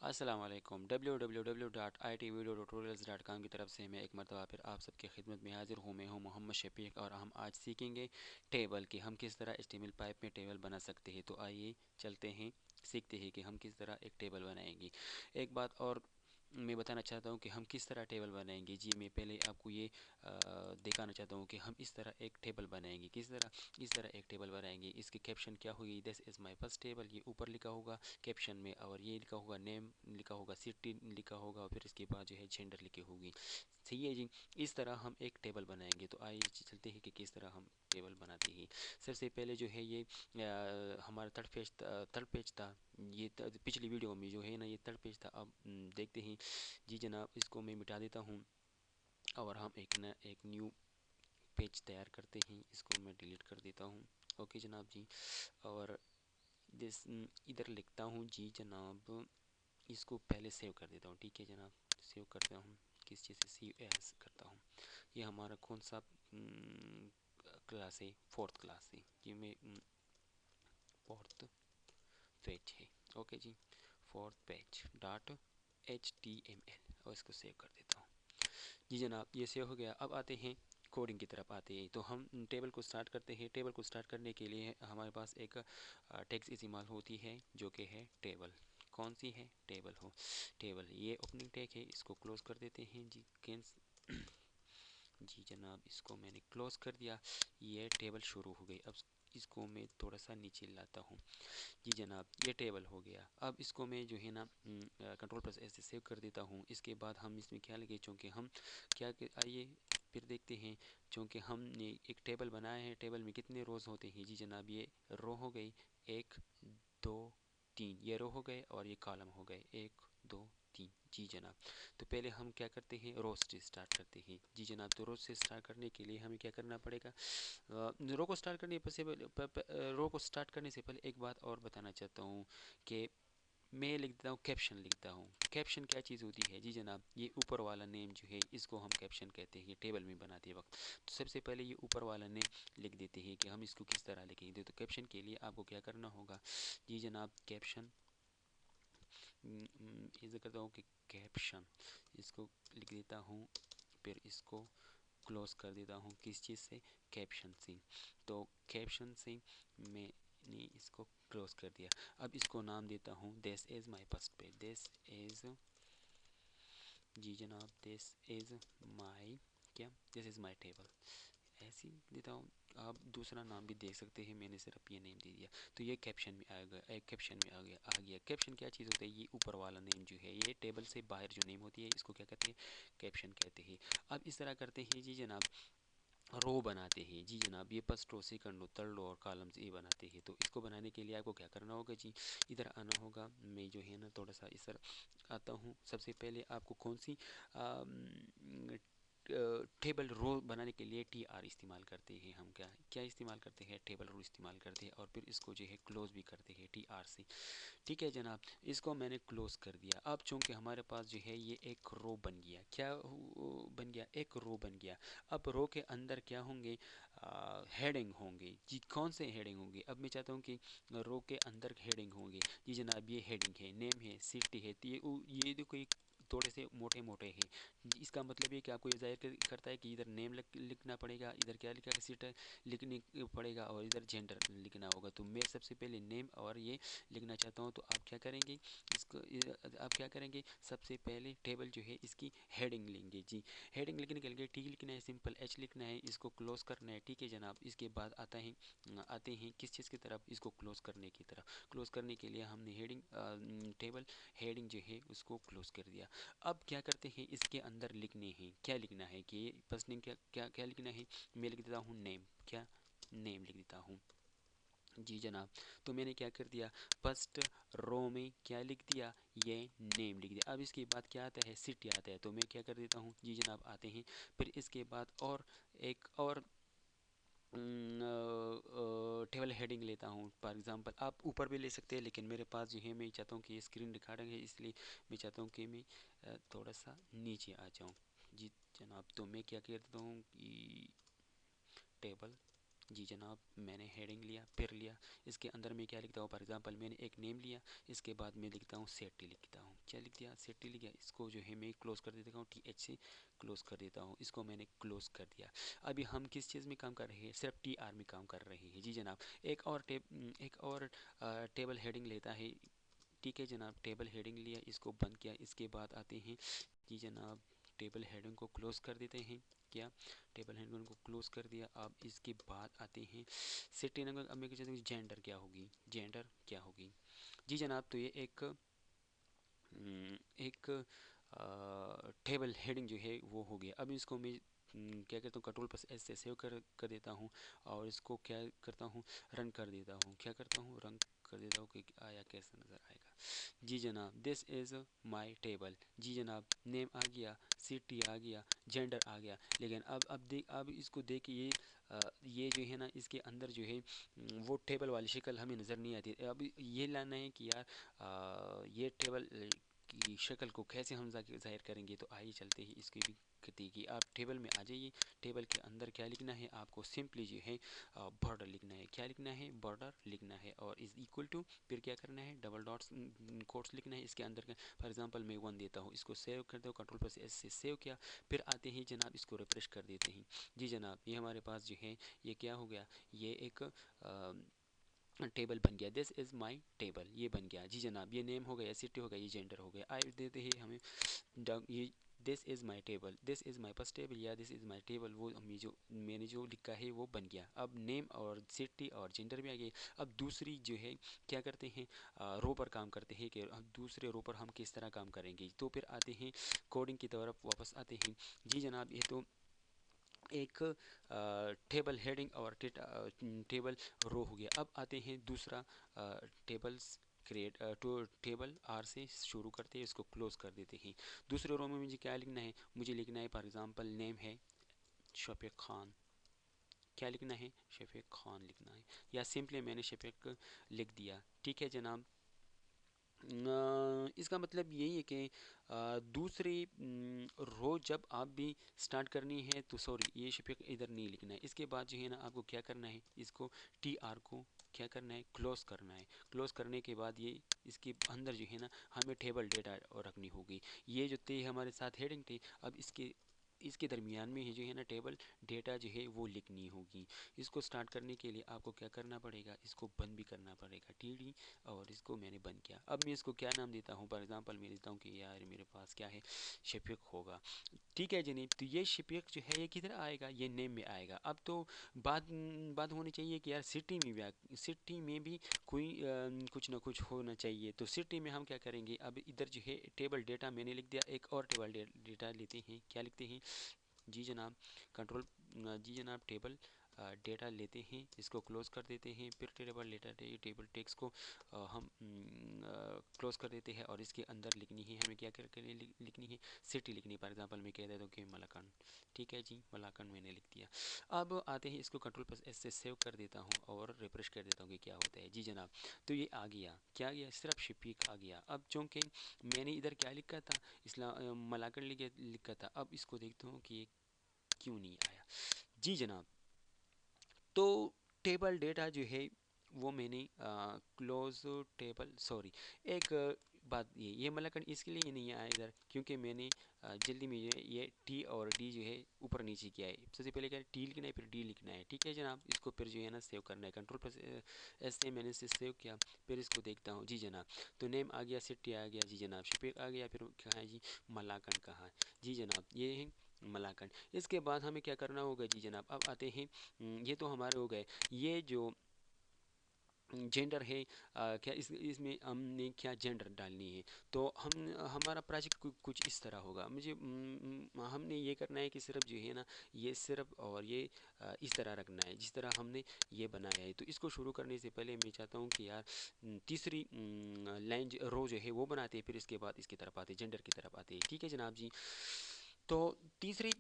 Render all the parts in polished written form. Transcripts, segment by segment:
अस्सलाम वालेकुम www.itvideotutorials.com की तरफ से मैं एक मरतबा फिर आप सबकी खिदमत में हाजिर हूँ। मैं हूँ मोहम्मद शफीक और हम आज सीखेंगे टेबल की हम किस तरह HTML पाइप में टेबल बना सकते हैं। तो आइए चलते हैं, सीखते हैं कि हम किस तरह एक टेबल बनाएंगे। एक बात और मैं बताना चाहता हूँ कि हम किस तरह टेबल बनाएंगे। जी मैं पहले आपको ये दिखाना चाहता हूँ कि हम इस तरह एक टेबल बनाएंगे, किस तरह इस तरह एक टेबल बनाएंगे। इसकी कैप्शन क्या होगी, this is my first table, ये ऊपर लिखा होगा कैप्शन में, और ये लिखा होगा नेम, लिखा होगा सिटी, लिखा होगा, और फिर इसके बाद जो है जेंडर लिखी होगी। सही है जी। इस तरह हम एक टेबल बनाएंगे। तो आइए चलते हैं कि किस तरह हम टेबल बनाते हैं। सबसे पहले जो है ये हमारा थर्ड पेज था। ये पिछली वीडियो में जो है ना ये थर्ड पेज था। अब देखते हैं। जी जनाब, इसको मैं मिटा देता हूँ और हम एक न्यू पेज तैयार करते हैं। इसको मैं डिलीट कर देता हूँ। ओके जनाब जी। और दिस इधर लिखता हूँ जी जनाब, इसको पहले सेव कर देता हूँ। ठीक है जनाब, सेव करता हूँ। किस चीज़ से सेव एज करता हूँ। ये हमारा कौन सा क्लास है, फोर्थ क्लास है। ये में फोर्थ पेज है। ओके जी, फोर्थ पेज डॉट HTML, और इसको सेव कर देता हूँ। जी जनाब, ये सेव हो गया। अब आते हैं कोडिंग की तरफ आते हैं। तो हम टेबल को स्टार्ट करते हैं। टेबल को स्टार्ट करने के लिए हमारे पास एक टेक्स्ट इस्तेमाल होती है जो कि है टेबल। कौन सी है, टेबल हो। टेबल ये ओपनिंग टैग है, इसको क्लोज कर देते हैं जी। कैंस जी जनाब, इसको मैंने क्लोज कर दिया। ये टेबल शुरू हो गई। अब इसको मैं थोड़ा सा नीचे लाता हूँ। जी जनाब, ये टेबल हो गया। अब इसको मैं जो है ना कंट्रोल+S से सेव कर देता हूँ। इसके बाद हम इसमें क्या लगे, चूँकि हम आइए फिर देखते हैं। चूँकि हमने एक टेबल बनाया है, टेबल में कितने रोज़ होते हैं। जी जनाब, ये रो हो गई, एक दो तीन, ये रो हो गए, और ये कॉलम हो गए, एक दो तीन। जी जनाब, तो पहले हम क्या करते हैं, रोज से स्टार्ट करते हैं। जी जनाब, तो रोज से स्टार्ट करने के लिए हमें क्या करना पड़ेगा। रो को स्टार्ट करने से रो को स्टार्ट करने से पहले एक बात और बताना चाहता हूँ कि मैं लिख देता हूँ, कैप्शन लिखता हूँ। कैप्शन क्या चीज़ होती है। जी जनाब, ये ऊपर वाला नेम जो है इसको हम कैप्शन कहते हैं टेबल में बनाते वक्त। तो सबसे पहले ये ऊपर वाला नेम लिख देते हैं कि हम इसको किस तरह लिखेंगे। तो कैप्शन के लिए आपको क्या करना होगा। जी जनाब, कैप्शन इसे करता हूँ कि कैप्शन, इसको लिख देता हूँ, फिर इसको क्लोज कर देता हूँ। किस चीज़ से, कैप्शन से। तो कैप्शन से मैंने इसको क्लोज कर दिया। अब इसको नाम देता हूँ this is my first page. This is, जी जनाब, दिस इज़ माय क्या, दिस इज़ माय टेबल, ऐसे ही देता हूँ। आप दूसरा नाम भी देख सकते हैं, मैंने सिर्फ ये नेम दे दिया। तो ये कैप्शन में आ गया, एक कैप्शन में आ गया। कैप्शन क्या चीज़ होता है, ये ऊपर वाला नेम जो है, ये टेबल से बाहर जो नेम होती है इसको क्या कहते हैं, कैप्शन कहते हैं। अब इस तरह करते हैं जी जनाब, रो बनाते हैं। जी जनाब, ये first row, second row, third row और कॉलम्स ये बनाते हैं। तो इसको बनाने के लिए आपको क्या करना होगा जी, इधर आना होगा। मैं जो है ना थोड़ा सा इस तरह आता हूँ। सबसे पहले आपको कौन सी टेबल रो बनाने के लिए TR इस्तेमाल करते हैं। हम क्या क्या इस्तेमाल करते हैं, टेबल रो इस्तेमाल करते हैं, और फिर इसको जो है क्लोज भी करते हैं TR से। ठीक है जनाब, इसको मैंने क्लोज कर दिया। अब चूंकि हमारे पास जो है ये एक रो बन गया, क्या बन गया, एक रो बन गया। अब रो के अंदर क्या होंगे, हेडिंग होंगे। जी कौन से हेडिंग होंगे, अब मैं चाहता हूँ कि रो के अंदर हेडिंग होंगे। जी जनाब, ये हेडिंग है, नेम है, सिटी है। तो ये देखो, ये थोड़े से मोटे मोटे हैं। इसका मतलब ये कि आपको ये जाहिर करता है कि इधर नेम लिखना पड़ेगा, इधर क्या लिखा है, सिटी लिखने पड़ेगा, और इधर जेंडर लिखना होगा। तो मैं सबसे पहले नेम और ये लिखना चाहता हूँ। तो आप क्या करेंगे, इसको आप क्या करेंगे, सबसे पहले टेबल जो है इसकी हेडिंग लेंगे। जी, हेडिंग लिखने के लिए T लिखना है, सिंपल H लिखना है, इसको क्लोज करना है। ठीक है जनाब, इसके बाद आते हैं किस चीज़ की तरफ, इसको क्लोज करने की तरफ। क्लोज करने के लिए हमने हेडिंग टेबल हेडिंग जो है उसको क्लोज कर दिया। अब क्या करते हैं, इसके अंदर लिखने हैं, क्या लिखना है कि फर्स्ट नेम क्या क्या क्या लिखना है। मैं लिख देता हूँ नेम, क्या नेम लिख देता हूँ। जी जनाब, तो मैंने क्या कर दिया, फर्स्ट रो में क्या लिख दिया, ये नेम लिख दिया। अब इसके बाद क्या आता है, सिटी आता है। तो मैं क्या कर देता हूँ, जी जनाब आते हैं। फिर इसके बाद और एक और टेबल हेडिंग लेता हूँ। फॉर एग्जांपल आप ऊपर भी ले सकते हैं, लेकिन मेरे पास जो है मैं चाहता हूँ कि ये स्क्रीन रिकॉर्डिंग है, इसलिए मैं चाहता हूँ कि मैं थोड़ा सा नीचे आ जाऊँ। जी जनाब, तो मैं क्या कर देता हूँ कि टेबल जी जनाब, मैंने हेडिंग लिया, फिर लिया, इसके अंदर मैं क्या लिखता हूँ, फॉर एग्जांपल मैंने एक नेम लिया, इसके बाद मैं लिखता हूँ सेटी, लिखता हूँ क्या लिख दिया, सेटी लिख दिया। इसको जो है मैं क्लोज कर देता हूँ, TH से क्लोज कर देता हूँ, इसको मैंने क्लोज कर दिया। अभी हम किस चीज़ में काम कर रहे हैं, सिर्फ TR में काम कर रहे हैं। जी जनाब, एक और टेबल हेडिंग लेता है। ठीक है जनाब, टेबल हेडिंग लिया, इसको बंद किया, इसके बाद आते हैं। जी जनाब, टेबल हेडिंग को क्लोज कर देते हैं। क्या, टेबल हेडिंग को क्लोज कर दिया। अब इसके बाद आते हैं सिटी नंबर। अब मैं कहता हूँ जेंडर क्या होगी, जेंडर क्या होगी। जी जनाब, तो ये एक टेबल हेडिंग जो है वो हो गया। अब इसको मैं क्या करता हूँ, कंट्रोल+S से सेव कर देता हूँ, और इसको क्या करता हूँ, रन कर देता हूँ। क्या करता हूँ, रन कर देता हूँ कि आया कैसा नज़र आएगा। जी जनाब, दिस इज़ माय टेबल। जी जनाब, नेम आ गया, सिटी आ गया, जेंडर आ गया। लेकिन अब इसको देख ये ये जो है ना, इसके अंदर जो है वो टेबल वाली शक्ल हमें नज़र नहीं आती। अब ये लाना है कि यार ये टेबल की शक्ल को कैसे हम ज़ाहिर करेंगे। तो आइए चलते ही इसकी भी करती कि आप टेबल में आ जाइए। टेबल के अंदर क्या लिखना है आपको, सिंपली जो है बॉर्डर लिखना है। क्या लिखना है, बॉर्डर लिखना है, और इज़ इक्वल टू, फिर क्या करना है, डबल डॉट्स कोट्स लिखना है इसके अंदर। फॉर एग्जांपल मैं 1 देता हूँ, इसको सेव कर दो, कंट्रोल+S से सेव किया। फिर आते हैं जनाब, इसको रिफ्रेश कर देते हैं। जी जनाब, ये हमारे पास जो है ये क्या हो गया, ये एक टेबल बन गया। दिस इज़ माई टेबल, ये बन गया। जी जनाब, ये नेम हो गया, सिटी हो गया, ये जेंडर हो गया। आई देते ही हमें ये this is my table, this is my first table, या दिस इज़ माई टेबल, वो हमें जो मैंने जो लिखा है वो बन गया। अब नेम और सिटी और जेंडर भी आ गए। अब दूसरी जो है क्या करते हैं, रो पर काम करते हैं कि अब दूसरे रो पर हम किस तरह काम करेंगे। तो फिर आते हैं कोडिंग की तरफ वापस आते हैं। जी जनाब, ये तो एक टेबल हेडिंग और टेबल रो हो गया। अब आते हैं दूसरा tables create two table R से शुरू करते हैं, इसको क्लोज कर देते हैं। दूसरे रो में मुझे क्या लिखना है, मुझे लिखना है फॉर एग्जांपल नेम है शफीक खान। क्या लिखना है, शफीक खान लिखना है, या सिंपली मैंने शफीक लिख दिया। ठीक है जनाब, इसका मतलब यही है कि दूसरी रो जब आप भी स्टार्ट करनी है तो सॉरी, ये शफीक इधर नहीं लिखना है। इसके बाद जो है ना आपको क्या करना है, इसको TR को क्या करना है, क्लोज करना है। क्लोज करने के बाद ये इसके अंदर जो है ना हमें टेबल डेटा रखनी होगी। ये जो थे हमारे साथ हेडिंग थे, अब इसके दरमियान में ही जो है ना टेबल डेटा जो है वो लिखनी होगी। इसको स्टार्ट करने के लिए आपको क्या करना पड़ेगा, इसको बंद भी करना पड़ेगा, TD, और इसको मैंने बंद किया। अब मैं इसको क्या नाम देता हूँ, फॉर एग्जांपल मैं देता हूँ कि यार मेरे पास क्या है, शफीक होगा। ठीक है जनाब, तो ये शफीक जो है ये किधर आएगा, ये नेम में आएगा। अब तो बात बात होनी चाहिए कि यार सिटी में भी सिटी में भी कोई कुछ ना कुछ होना चाहिए। तो सिटी में हम क्या करेंगे, अब इधर जो है टेबल डेटा मैंने लिख दिया, एक और टेबल डेटा लेते हैं। क्या लिखते हैं, जी जनाब, कंट्रोल जी जनाब, टेबल डेटा लेते हैं, इसको क्लोज कर देते हैं। फिर टेबल डेटा टेबल टेक्स्ट को हम क्लोज कर देते हैं, और इसके अंदर लिखनी है हमें क्या करके लिखनी है, सिटी लिखनी है। फॉर एग्जांपल मैं कह देता हूँ कि मलाकंड। ठीक है जी, मलाकंड मैंने लिख दिया। अब आते हैं, इसको कंट्रोल+S से सेव कर देता हूँ और रिफ्रेश कर देता हूँ कि क्या होता है। जी जनाब, तो ये आ गया, क्या आ गया, सिर्फ शफीक आ गया। अब चूँकि मैंने इधर क्या लिखा था, मलाकंड लिखा था। अब इसको देखता हूँ कि क्यों नहीं आया। जी जनाब, तो टेबल डेटा जो है वो मैंने क्लोज टेबल सॉरी, एक बात ये मलाकन इसके लिए नहीं आया इधर, क्योंकि मैंने जल्दी में ये टी और डी जो है ऊपर नीचे किया है। सबसे पहले क्या टी लिखना है, फिर डी लिखना है। ठीक है जनाब, इसको फिर जो है ना सेव करना है, कंट्रोल+S से मैंने इसे सेव किया। फिर इसको देखता हूँ। जी जनाब, तो नेम आ गया, सिटी आ गया, जी जनाब, शफीक आ गया, फिर कहाँ है जी, मलाकन कहाँ है। जी जनाब, ये है मलाकन। इसके बाद हमें क्या करना होगा, जी जनाब, अब आते हैं, ये तो हमारे हो गए। ये जो जेंडर है, क्या इसमें हमने क्या जेंडर डालनी है। तो हमारा प्रोजेक्ट कुछ इस तरह होगा। मुझे हमने ये करना है कि सिर्फ जो है ना ये सिर्फ और ये इस तरह रखना है जिस तरह हमने ये बनाया है। तो इसको शुरू करने से पहले मैं चाहता हूँ कि यार तीसरी लाइन रो जो है वो बनाते हैं, फिर इसके बाद इसकी तरफ आते हैं, जेंडर की तरफ आते हैं। ठीक है जनाब जी, तो तीसरी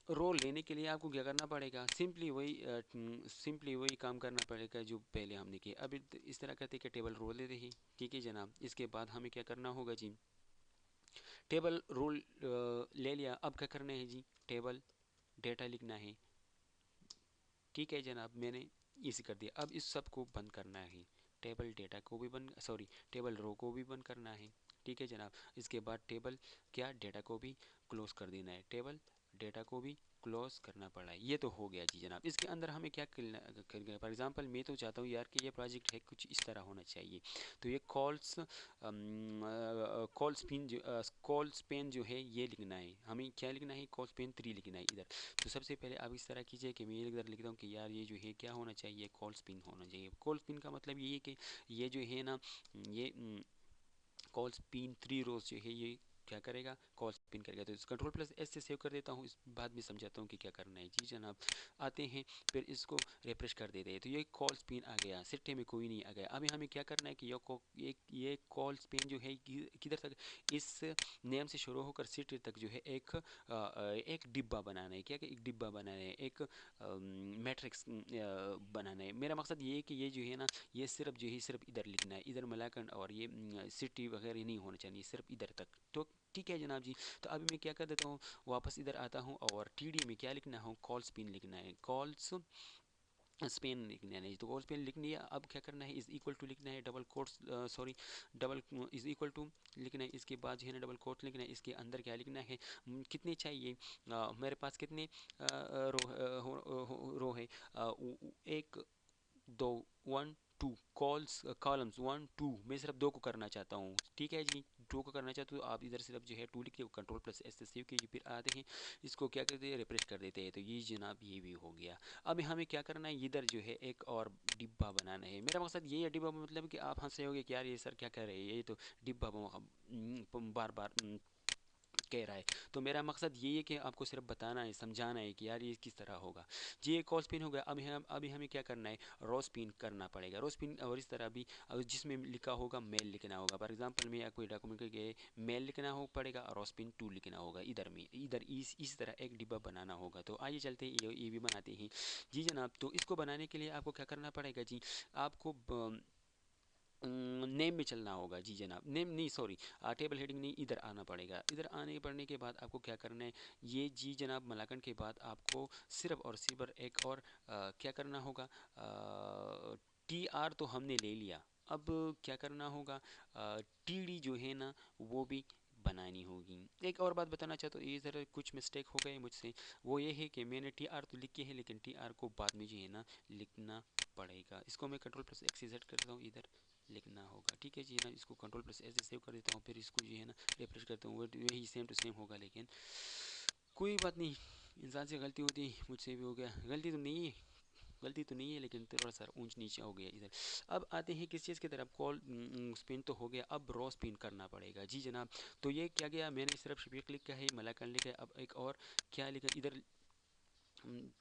रोल लेने के लिए आपको क्या करना पड़ेगा, सिंपली वही काम करना पड़ेगा जो पहले हमने किया। अब इस तरह करते कि टेबल रोल लेते हैं। ठीक है जनाब, इसके बाद हमें क्या करना होगा जी, टेबल रोल ले लिया। अब क्या करना है जी, टेबल डेटा लिखना है। ठीक है जनाब, मैंने इसी कर दिया। अब इस सब को बंद करना है, टेबल डेटा को भी बंद, सॉरी टेबल रो को भी बंद करना है। ठीक है जनाब, इसके बाद टेबल क्या डेटा को भी क्लोज कर देना है, टेबल डेटा को भी क्लोज करना पड़ा है। ये तो हो गया जी जनाब। इसके अंदर हमें क्या करना, फॉर एग्जांपल मैं तो चाहता हूँ यार कि ये प्रोजेक्ट है कुछ इस तरह होना चाहिए। तो ये कॉल स्पेन जो है ये लिखना है, हमें क्या लिखना है, कॉल स्पेन 3 लिखना है इधर। तो सबसे पहले आप इस तरह कीजिए कि मैं इधर लिखता हूँ कि यार ये जो है क्या होना चाहिए, कॉल स्पिन होना चाहिए। कॉल स्पिन का मतलब ये है कि ये जो है ना, ये कॉल स्पिन 3 रोज जो है ये क्या करेगा, कॉल स्पिन करेगा। तो इस कंट्रोल प्लस एस से सेव कर देता हूँ, इस बाद में समझाता हूँ कि क्या करना है जी जनाब। आते हैं फिर इसको रिफ्रेश कर देते हैं, तो ये कॉल स्पिन आ गया, सिट्टे में कोई नहीं आ गया। अभी हमें क्या करना है कि ये कॉल स्पिन जो है किधर तक, इस नेम से शुरू होकर सिट्टे तक जो है एक डिब्बा बनाना है। क्या कि एक डिब्बा बनाना है, एक मैट्रिक्स बनाना है। मेरा मकसद ये है कि ये जो है ना, ये सिर्फ जो है सिर्फ इधर लिखना है, इधर मलाकंड और ये सिटी वगैरह नहीं होना चाहिए, सिर्फ इधर तक। तो ठीक है जनाब जी। तो अभी मैं क्या कर देता हूँ, वापस इधर आता हूँ और टीडी में क्या लिखना है, कॉल स्पिन लिखना है, कॉल्स स्पेन लिखना है। तो कॉल स्पेन लिख लिया, अब क्या करना है, इज इक्वल टू लिखना है, double quotes, sorry double is equal to लिखना है, इसके बाद जो है ना डबल कोट लिखना है, इसके अंदर क्या लिखना है, कितने चाहिए, मेरे पास कितने रो है, एक दो, 1 2 कॉलम्स 1 2, मैं सिर्फ 2 को करना चाहता हूँ। ठीक है जी, 2 को करना चाहते हो तो आप इधर सिर्फ जो है 2 लिखिए, कंट्रोल प्लस एस से सेव कीजिए, फिर आते हैं इसको क्या करते हैं, रिफ्रेश कर देते हैं। तो ये जनाब ये भी हो गया। अब हमें क्या करना है, इधर जो है एक और डिब्बा बनाना है। मेरा मकसद ये है, डिब्बा मतलब कि आप हंसे होगे कि यार ये सर क्या कर रहे हैं, ये तो डिब्बा बार बार कह रहा है। तो मेरा मकसद ये है कि आपको सिर्फ बताना है, समझाना है कि यार ये किस तरह होगा जी। ये कॉल स्पिन हो गया। अभी हमें क्या करना है, रो स्पिन करना पड़ेगा, रो स्पिन। और इस तरह भी जिसमें लिखा होगा मेल लिखना होगा। फॉर एग्जांपल में या कोई डॉक्यूमेंट के मेल लिखना हो पड़ेगा और रो स्पिन 2 लिखना होगा इधर में, इधर इस तरह एक डिब्बा बनाना होगा। तो आइए चलते हैं, ये भी बनाते हैं जी जनाब। तो इसको बनाने के लिए आपको क्या करना पड़ेगा जी, आपको नेम में चलना होगा जी जनाब, नेम नहीं सॉरी, टेबल हेडिंग नहीं, इधर आना पड़ेगा। इधर आने पड़ने के बाद आपको क्या करना है, ये जी जनाब मलाकन के बाद आपको सिर्फ और सिर्फ एक और क्या करना होगा, टी आर तो हमने ले लिया, अब क्या करना होगा, टी डी जो है ना वो भी बनानी होगी। एक और बात बताना चाहता हूँ, ये ज़रा कुछ मिस्टेक हो गए मुझसे, वो ये है कि मैंने टी आर तो लिखी है, लेकिन टी आर को बाद में जो है ना लिखना पड़ेगा। इसको मैं कंट्रोल प्लस एक्स सेट करता हूँ, इधर लिखना होगा। ठीक है जी ना, इसको कंट्रोल प्लस एस सेव कर देता हूँ, फिर इसको जो है ना रिफ्रेश करता हूँ, वही सेम टू सेम होगा। लेकिन कोई बात नहीं, इंसान से गलती होती है, मुझसे भी हो गया। गलती तो नहीं है लेकिन थोड़ा सा ऊंच नीचे हो गया इधर। अब आते हैं किस चीज़ की तरफ, कॉल स्पिन तो हो गया, अब रो स्पिन करना पड़ेगा जी जनाब। तो ये क्या गया, मैंने सिर्फ शिपिंग क्लिक किया है, मलाकन लिखा है। अब एक और क्या लिखा इधर,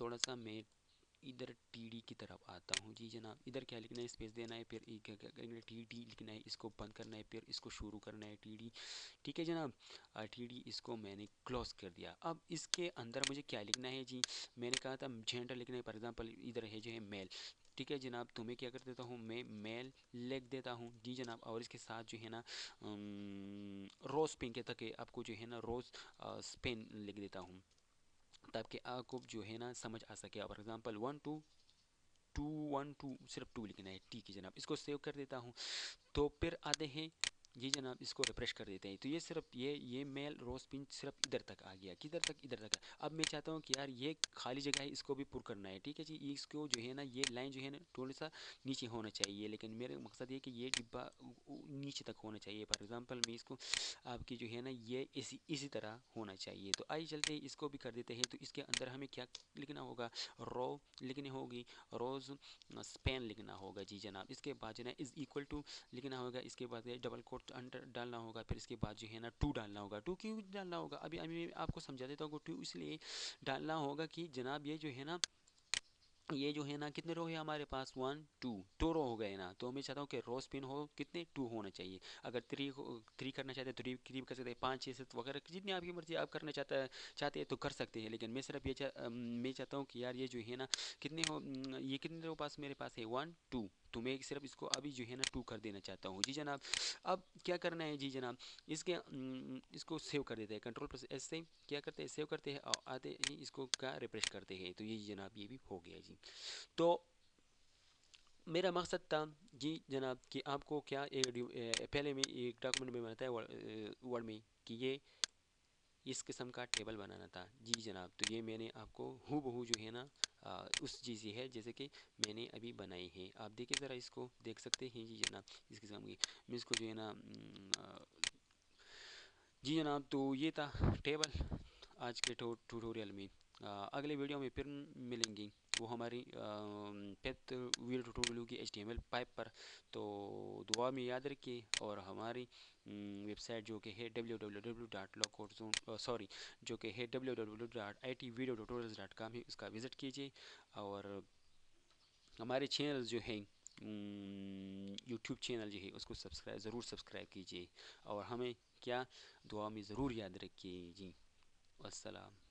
थोड़ा सा मैं इधर टी डी की तरफ आता हूँ जी जनाब। इधर क्या लिखना है, स्पेस देना है, फिर क्या क्या करेंगे, टी डी लिखना है, इसको बंद करना है, फिर इसको शुरू करना है, टी डी। ठीक है जनाब, टी डी इसको मैंने क्लोज कर दिया। अब इसके अंदर मुझे क्या लिखना है जी, मैंने कहा था जेंडर लिखना है, फॉर एग्जाम्पल इधर है जो है मेल। ठीक है जनाब, तो मैं क्या कर देता हूँ, मैं मेल लिख देता हूँ जी जनाब। और इसके साथ जो है ना रोज पिन के तक आपको जो है ना रोज स्पेन लिख देता हूँ, ताकि आपको जो है ना समझ आ सके। फॉर एग्जाम्पल 1 2 सिर्फ 2 लिखना है। ठीक है जनाब, इसको सेव कर देता हूँ। तो फिर आते हैं जी जनाब, इसको रिफ्रेश कर देते हैं। तो ये सिर्फ ये मेल रोज पिन सिर्फ इधर तक आ गया, किधर तक, इधर तक। अब मैं चाहता हूँ कि यार ये खाली जगह है, इसको भी पुर करना है। ठीक है जी, इसको जो है ना ये लाइन जो है ना थोड़ा सा नीचे होना चाहिए, लेकिन मेरा मकसद ये कि ये डिब्बा नीचे तक होना चाहिए। फॉर एग्जाम्पल मैं इसको आपकी जो है ना ये इसी तरह होना चाहिए। तो आइए चलते हैं, इसको भी कर देते हैं। तो इसके अंदर हमें क्या लिखना होगा, रो लिखनी होगी, रोज स्पेन लिखना होगा जी जनाब। इसके बाद जो है इज इक्वल टू लिखना होगा, इसके बाद डबल कोट अंडर डालना होगा, फिर इसके बाद जो है ना 2 डालना होगा। 2 क्यों डालना होगा, अभी अभी आपको समझा देता हूँ। 2 इसलिए डालना होगा कि जनाब ये जो है ना, ये जो है ना कितने रो है हमारे पास, 1 2 रो हो गए ना। तो मैं चाहता हूँ कि रो स्पिन हो कितने 2 होना चाहिए। अगर 3 करना चाहते हैं तो 3 कर सकते हैं, 5 6 7 वगैरह जितनी आपकी मर्जी आप करना चाहते हैं तो कर सकते हैं। लेकिन मैं सिर्फ मैं चाहता हूँ कि यार ये जो है ना कितने हो, ये कितने रो पास मेरे पास है, 1 2 तो मैं सिर्फ इसको अभी जो है ना 2 कर देना चाहता हूँ जी जनाब। अब क्या करना है जी जनाब, इसको सेव कर देते हैं, कंट्रोल प्लस एस से क्या करते हैं, सेव करते हैं और आते ही इसको का रिफ्रेश करते हैं। तो ये जनाब ये भी हो गया जी। तो मेरा मकसद था जी जनाब कि आपको क्या पहले मैं एक डॉक्यूमेंट में बनाता है वर्ड में कि ये इस किस्म का टेबल बनाना था जी जनाब। तो ये मैंने आपको हूबहू जो है ना उस चीज़ है जैसे कि मैंने अभी बनाई है। आप देखिए ज़रा, इसको देख सकते हैं जी जनाब इस किस्म की। मैं इसको जो है ना जी जनाब, तो ये था टेबल आज के ट्यूटोरियल में। अगले वीडियो में फिर मिलेंगे, वो हमारी फिफ्थ वीडियो ट्यूटोरियल होगी HTML पाइप पर। तो दुआ में याद रखिए, और हमारी वेबसाइट जो कि है www.lockout सॉरी जो कि है www.itvideotutorials.com है, उसका विज़िट कीजिए। और हमारे चैनल जो हैं यूट्यूब चैनल जो है उसको ज़रूर सब्सक्राइब कीजिए, और हमें क्या दुआ में ज़रूर याद रखिए जी। अस्सलाम।